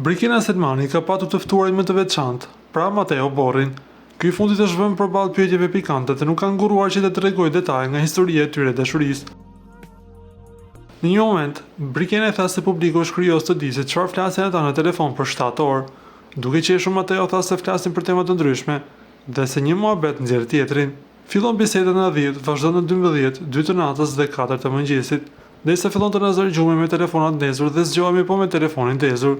Brikina Selmani ka patur të ftuarin më të veçantë, pra Mateo Borrin. Ky fundit është vënë përballë pyetjeve pikante dhe nuk ka nguruar që të tregojë detaje nga historia e tyre dashurisë. Në një moment, Brikina tha se publiku është kurioz të di se çfarë flasin ata në telefon për 7 orë. Duke qeshur, Mateo tha se flasin për tema të ndryshme dhe se një muhabet nxjerr tjetrin. Fillon biseda në 10, vazhdon në 12, 2 të natës dhe 4 të mëngjesit, derisa fillon të na zërgjumi me telefonat ndezur dhe zgjohemi po me telefonin ndezur.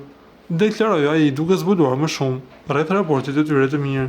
Deklaroi ai duke zbuluar më shumë rreth raportit të tyre të mirë.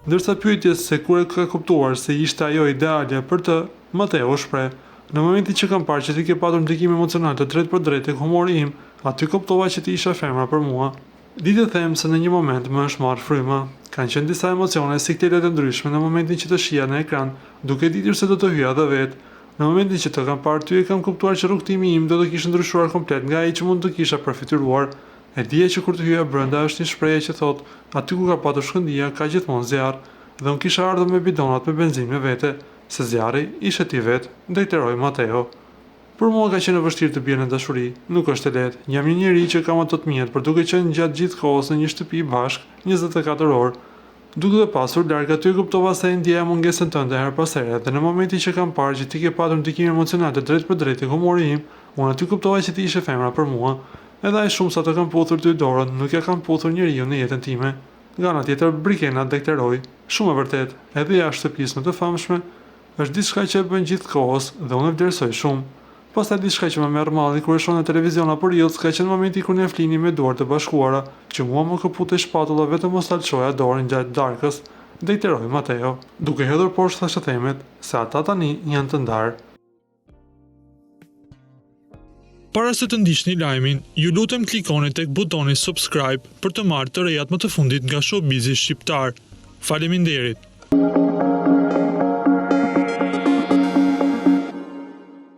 Ndërsa pyetjes se kur e ka kuptuar se ishte ajo ideale për të, Mateo shpreh: "Në momentin që kam parë që ti ke patur ndikim emocional të drejtë për drejtë tek humori im, aty kuptova që ti isha femra për mua. Di të them se në një moment më është marrë fryma. Kanë qenë disa emocione si këtej të ndryshme në momentin që të shija në ekran, duke ditur se do të hyja edhe vetë. Në momentin që të kam parë ty e kam kuptuar që rrugtimi im do të kishte ndryshuar komplet nga ai që mund të kisha përfituar. E dija që kur të hyja brenda është një shprehje që thotë, aty ku ka patur shkëndija ka gjithmonë zjarr, dhe unë kisha ardhur me bidonat me benzinë me vete, se zjarri ishe ti vetë", deklaroi Mateo. "Për mua ka qenë vështirë të bie në dashuri, nuk është e lehtë. Jam një njeri që kam ato të mjet për duke qenë gjatë gjithë kohës në një shtëpi bashk 24 orë. Duke dhe pasur larg aty kuptova se ndjeja mungesën tënde her pas here dhe në momentin që kam parë që ti ke patur ndikim emocional të drejtë për drejtë tek humori im, unë aty kuptova që ti ishe femra për mua. Edhe ai shumë sa të kam puthur ty dorën, nuk ja kam puthur njeriu në jetën time." Nga ana tjetër, Brikena deklaroi: "Shumë e vërtet, edhe jashtë shtëpisë më të famshme, është diçka që e bën gjithkohës dhe unë e vlerësoj shumë. Pastaj diçka që më merr malli kur e shoh në televizion apo Reels ka qenë momenti kur ne flini me duart të bashkuara, që mua më kaputej shpatulla vetëm mos ta lçoja dorën gjatë darkës", deklaroi Mateo, duke hedhur poshtë thashëthemet se ata tani janë të ndarë. Para se të ndiqni lajmin, ju lutem klikoni tek butoni subscribe për të marrë të rejat më të fundit nga showbizi shqiptar. Faleminderit.